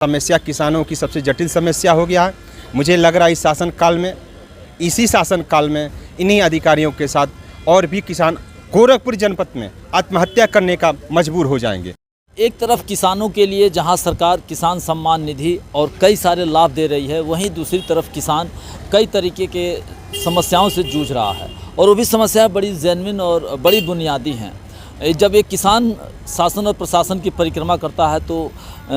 समस्या किसानों की सबसे जटिल समस्या हो गया है। मुझे लग रहा है इसी शासन काल में इन्हीं अधिकारियों के साथ और भी किसान गोरखपुर जनपद में आत्महत्या करने का मजबूर हो जाएंगे। एक तरफ किसानों के लिए जहां सरकार किसान सम्मान निधि और कई सारे लाभ दे रही है, वहीं दूसरी तरफ किसान कई तरीके के समस्याओं से जूझ रहा है और वो भी समस्याएं बड़ी जेन्युइन और बड़ी बुनियादी हैं। जब एक किसान शासन और प्रशासन की परिक्रमा करता है तो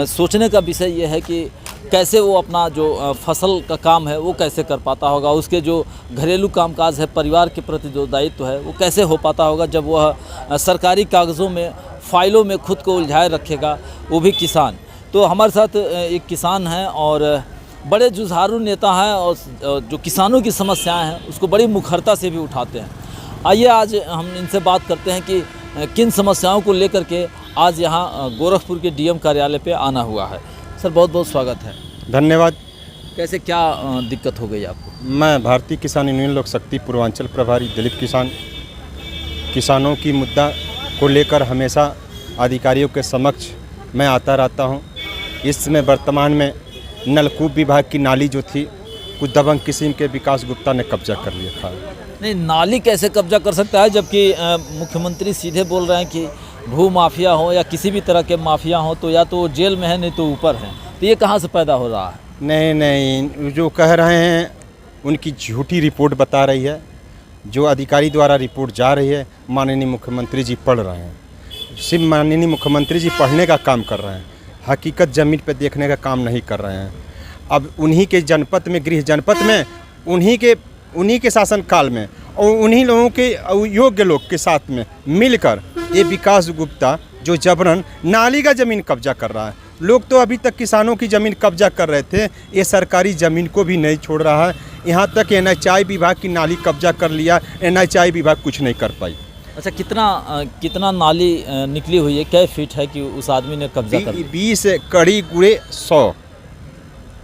सोचने का विषय यह है कि कैसे वो अपना जो फसल का काम है वो कैसे कर पाता होगा, उसके जो घरेलू कामकाज है, परिवार के प्रति जो दायित्व है वो कैसे हो पाता होगा जब वह सरकारी कागज़ों में, फाइलों में खुद को उलझाए रखेगा, वो भी किसान। तो हमारे साथ एक किसान हैं और बड़े जुझारू नेता हैं और जो किसानों की समस्याएं हैं उसको बड़ी मुखरता से भी उठाते हैं। आइए आज हम इनसे बात करते हैं कि किन समस्याओं को लेकर के आज यहाँ गोरखपुर के डीएम कार्यालय पे आना हुआ है। सर बहुत बहुत स्वागत है। धन्यवाद। कैसे क्या दिक्कत हो गई आपको? मैं भारतीय किसान यूनियन लोक शक्ति पूर्वांचल प्रभारी दिलीप किसानों की मुद्दा को लेकर हमेशा अधिकारियों के समक्ष मैं आता रहता हूं। इसमें वर्तमान में नलकूप विभाग की नाली जो थी कुछ दबंग किस्म के विकास गुप्ता ने कब्जा कर लिया था। नहीं, नाली कैसे कब्जा कर सकता है जबकि मुख्यमंत्री सीधे बोल रहे हैं कि भू माफिया हो या किसी भी तरह के माफिया हो तो या तो जेल में है नहीं तो ऊपर है। तो ये कहाँ से पैदा हो रहा है? नहीं, जो कह रहे हैं उनकी झूठी रिपोर्ट बता रही है। जो अधिकारी द्वारा रिपोर्ट जा रही है माननीय मुख्यमंत्री जी पढ़ रहे हैं। सिर्फ माननीय मुख्यमंत्री जी पढ़ने का काम कर रहे हैं, हकीकत ज़मीन पर देखने का काम नहीं कर रहे हैं। अब उन्हीं के जनपद में, गृह जनपद में, उन्हीं के शासन काल में और उन्हीं लोगों के योग्य लोग के साथ में मिलकर ये विकास गुप्ता जो जबरन नाली का ज़मीन कब्जा कर रहा है। लोग तो अभी तक किसानों की ज़मीन कब्जा कर रहे थे, ये सरकारी ज़मीन को भी नहीं छोड़ रहा है। यहाँ तक NHI विभाग की नाली कब्जा कर लिया, NHI विभाग कुछ नहीं कर पाई। अच्छा, कितना नाली निकली हुई है, क्या फीट है कि उस आदमी ने कब्जा कर लिया? 20 कड़ी गुड़े 100,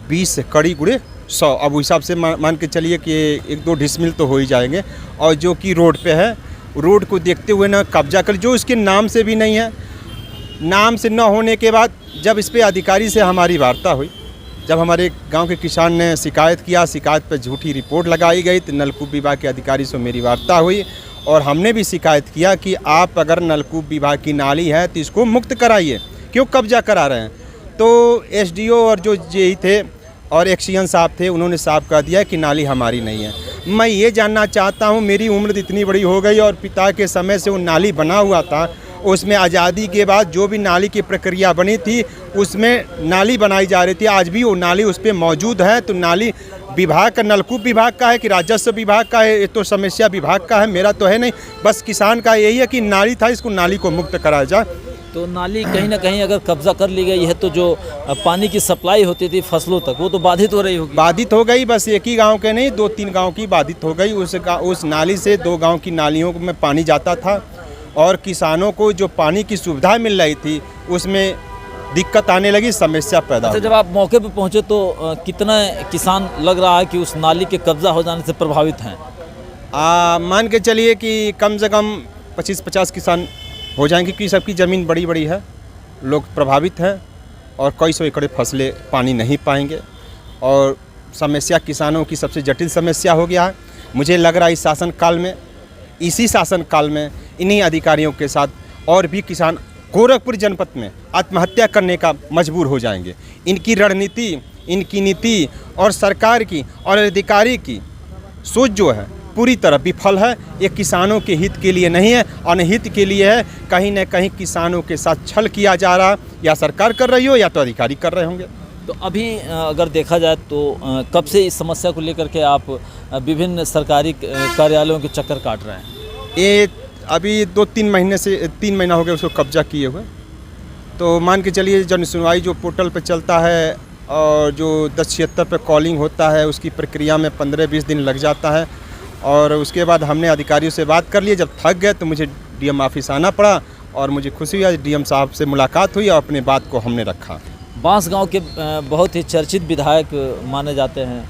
20 कड़ी गुड़े 100। अब उस हिसाब से मान के चलिए कि 1-2 डिसमिल तो हो ही जाएंगे। और जो कि रोड पे है, रोड को देखते हुए ना कब्जा कर, जो इसके नाम से भी नहीं है। नाम से न होने के बाद जब इस पे अधिकारी से हमारी वार्ता हुई, जब हमारे गांव के किसान ने शिकायत किया, शिकायत पर झूठी रिपोर्ट लगाई गई, तो नलकूप विभाग के अधिकारी से मेरी वार्ता हुई और हमने भी शिकायत किया कि आप अगर नलकूप विभाग की नाली है तो इसको मुक्त कराइए, क्यों कब्जा करा रहे हैं। तो SDO और जो JE थे और एक्सीएन साहब थे, उन्होंने साफ कह दिया कि नाली हमारी नहीं है। मैं ये जानना चाहता हूँ, मेरी उम्र इतनी बड़ी हो गई और पिता के समय से वो नाली बना हुआ था, उसमें आज़ादी के बाद जो भी नाली की प्रक्रिया बनी थी उसमें नाली बनाई जा रही थी, आज भी वो नाली उस पर मौजूद है। तो नाली विभाग का, नलकूप विभाग का है कि राजस्व विभाग का है, ये तो समस्या विभाग का है, मेरा तो है नहीं। बस किसान का यही है कि नाली था, इसको नाली को मुक्त कराया जाए। तो नाली कहीं ना कहीं अगर कब्जा कर ली गई है तो जो पानी की सप्लाई होती थी फसलों तक, वो तो बाधित हो रही होगी। बाधित हो गई, बस एक ही गांव के नहीं 2-3 गांव की बाधित हो गई। उस नाली से 2 गांव की नालियों में पानी जाता था और किसानों को जो पानी की सुविधा मिल रही थी उसमें दिक्कत आने लगी, समस्या पैदा। अच्छा, जब आप मौके पर पहुँचे तो कितना किसान लग रहा है कि उस नाली के कब्जा हो जाने से प्रभावित हैं? मान के चलिए कि कम से कम 25-50 किसान हो जाएंगे, क्योंकि सबकी ज़मीन बड़ी है, लोग प्रभावित हैं और कई सौ एकड़ फसलें पानी नहीं पाएंगे। और समस्या किसानों की सबसे जटिल समस्या हो गया है। मुझे लग रहा है इसी शासन काल में इन्हीं अधिकारियों के साथ और भी किसान गोरखपुर जनपद में आत्महत्या करने का मजबूर हो जाएंगे। इनकी रणनीति, इनकी नीति और सरकार की और अधिकारी की सोच जो है पूरी तरह विफल है। ये किसानों के हित के लिए नहीं है, अनहित के लिए है। कहीं न कहीं किसानों के साथ छल किया जा रहा, या सरकार कर रही हो या तो अधिकारी कर रहे होंगे। तो अभी अगर देखा जाए तो कब से इस समस्या को लेकर के आप विभिन्न सरकारी कार्यालयों के चक्कर काट रहे हैं? ये अभी 2-3 महीने से 3 महीना हो गया उसको कब्जा किए हुए। तो मान के चलिए जन सुनवाई जो पोर्टल पर चलता है और जो 1076 पे कॉलिंग होता है, उसकी प्रक्रिया में 15-20 दिन लग जाता है। और उसके बाद हमने अधिकारियों से बात कर ली। जब थक गए तो मुझे डीएम ऑफिस आना पड़ा और मुझे खुशी हुई, डीएम साहब से मुलाकात हुई और अपनी बात को हमने रखा। बांस गांव के बहुत ही चर्चित विधायक माने जाते हैं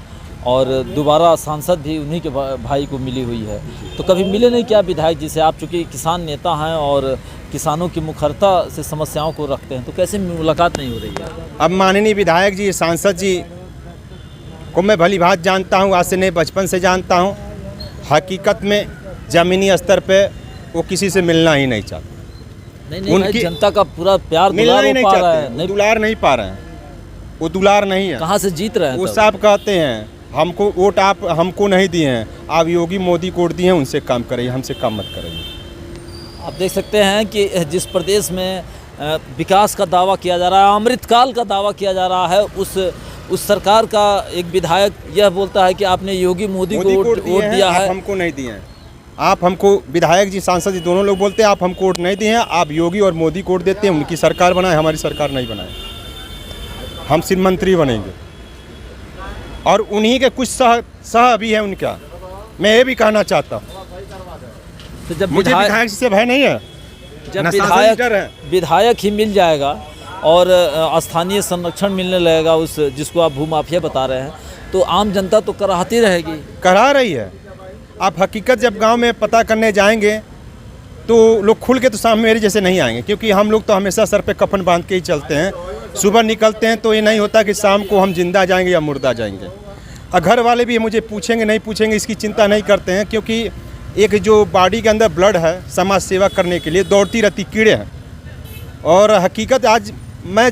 और दोबारा सांसद भी उन्हीं के भाई को मिली हुई है। तो कभी मिले नहीं क्या विधायक जी से? आप चूँकि किसान नेता हैं और किसानों की मुखरता से समस्याओं को रखते हैं, तो कैसे मुलाकात नहीं हो रही है? अब माननीय विधायक जी, सांसद जी को मैं भली भांति जानता हूँ, आज से नहीं बचपन से जानता हूँ। हकीकत में ज़मीनी स्तर पे वो किसी से मिलना ही नहीं चाहते। नहीं उनकी जनता का पूरा प्यार दुलार नहीं पा रहा है, चाहते, दुलार नहीं पा रहे हैं, वो दुलार नहीं है। कहाँ से जीत रहे हैं? वो तब? साहब कहते हैं हमको वोट आप हमको नहीं दिए हैं, आप योगी मोदी को वोट दिए हैं, उनसे काम करिए, हमसे काम मत करिए। आप देख सकते हैं कि जिस प्रदेश में विकास का दावा किया जा रहा है, अमृतकाल का दावा किया जा रहा है, उस सरकार का एक विधायक यह बोलता है कि आपने योगी मोदी को वोट दिया है, हमको नहीं दिए हैं। आप हमको, विधायक जी सांसद जी दोनों लोग बोलते हैं आप हमको वोट नहीं दिए हैं, आप योगी और मोदी को वोट देते हैं, उनकी सरकार बनाए, हमारी सरकार नहीं बनाए, हम सिर्फ मंत्री बनेंगे। और उन्हीं के कुछ सह भी है उनका, मैं ये भी कहना चाहता हूँ। तो जब मुझे विधायक से भय नहीं है, जब विधायक ही मिल जाएगा और स्थानीय संरक्षण मिलने लगेगा उस जिसको आप भूमाफिया बता रहे हैं, तो आम जनता तो कराहती रहेगी, करा रही है। आप हकीकत जब गांव में पता करने जाएंगे तो लोग खुल के तो सामने मेरे जैसे नहीं आएंगे, क्योंकि हम लोग तो हमेशा सर पे कफन बांध के ही चलते हैं। सुबह निकलते हैं तो ये नहीं होता कि शाम को हम जिंदा जाएंगे या मुर्दा जाएंगे। और घर वाले भी मुझे पूछेंगे नहीं पूछेंगे इसकी चिंता नहीं करते हैं, क्योंकि एक जो बॉडी के अंदर ब्लड है समाज सेवा करने के लिए दौड़ती रहती कीड़े हैं। और हकीकत आज मैं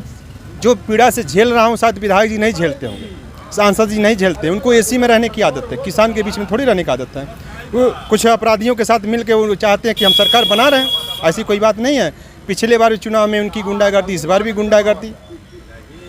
जो पीड़ा से झेल रहा हूँ शायद विधायक जी नहीं झेलते होंगे, सांसद जी नहीं झेलते, उनको एसी में रहने की आदत है, किसान के बीच में थोड़ी रहने की आदत है। वो कुछ अपराधियों के साथ मिल के वो चाहते हैं कि हम सरकार बना रहे हैं, ऐसी कोई बात नहीं है। पिछले बार चुनाव में उनकी गुंडागर्दी, इस बार भी गुंडागर्दी,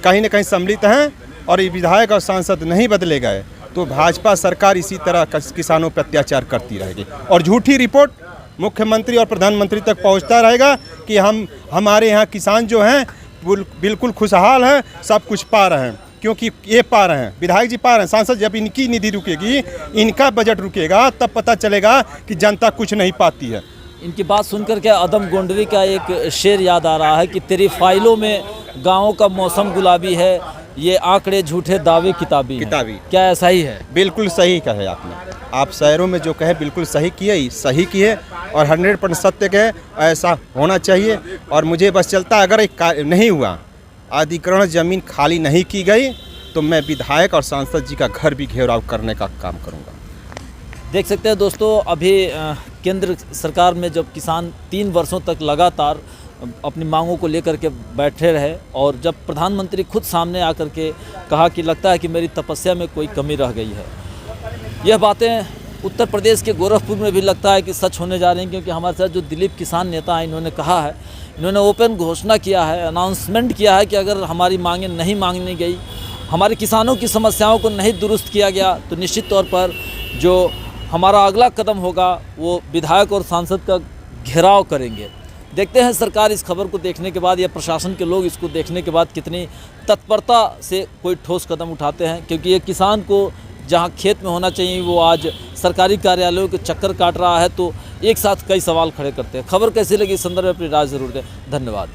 कहीं न कहीं सम्मिलित हैं। और ये विधायक और सांसद नहीं बदले गए तो भाजपा सरकार इसी तरह किसानों पर अत्याचार करती रहेगी और झूठी रिपोर्ट मुख्यमंत्री और प्रधानमंत्री तक पहुंचता रहेगा कि हमारे यहाँ किसान जो हैं बिल्कुल खुशहाल हैं, सब कुछ पा रहे हैं। क्योंकि ये पा रहे हैं, विधायक जी पा रहे हैं, सांसद जब इनकी निधि रुकेगी, इनका बजट रुकेगा, तब पता चलेगा कि जनता कुछ नहीं पाती है। इनकी बात सुनकर के अदम गोंडवी का एक शेर याद आ रहा है कि तेरी फाइलों में गाँव का मौसम गुलाबी है, ये आंकड़े झूठे दावे किताबी हैं। क्या ऐसा ही है? बिल्कुल सही कहे आपने, आप शहरों में जो कहे बिल्कुल सही किए, सही किए और 100% सत्य कहे, ऐसा होना चाहिए। और मुझे बस चलता अगर एक नहीं हुआ, अधिग्रहण जमीन खाली नहीं की गई, तो मैं विधायक और सांसद जी का घर भी घेराव करने का काम करूंगा। देख सकते हैं दोस्तों, अभी केंद्र सरकार में जब किसान 3 वर्षों तक लगातार अपनी मांगों को लेकर के बैठे रहे और जब प्रधानमंत्री खुद सामने आकर के कहा कि लगता है कि मेरी तपस्या में कोई कमी रह गई है, यह बातें उत्तर प्रदेश के गोरखपुर में भी लगता है कि सच होने जा रही हैं। क्योंकि हमारे साथ जो दिलीप किसान नेता हैं, इन्होंने कहा है, इन्होंने ओपन घोषणा किया है, अनाउंसमेंट किया है कि अगर हमारी मांगें नहीं मांगनी गई, हमारे किसानों की समस्याओं को नहीं दुरुस्त किया गया, तो निश्चित तौर पर जो हमारा अगला कदम होगा वो विधायक और सांसद का घेराव करेंगे। देखते हैं सरकार इस खबर को देखने के बाद या प्रशासन के लोग इसको देखने के बाद कितनी तत्परता से कोई ठोस कदम उठाते हैं। क्योंकि ये किसान को जहां खेत में होना चाहिए वो आज सरकारी कार्यालयों के चक्कर काट रहा है, तो एक साथ कई सवाल खड़े करते हैं। खबर कैसी लगी इस संदर्भ में अपनी राय जरूर दें। धन्यवाद।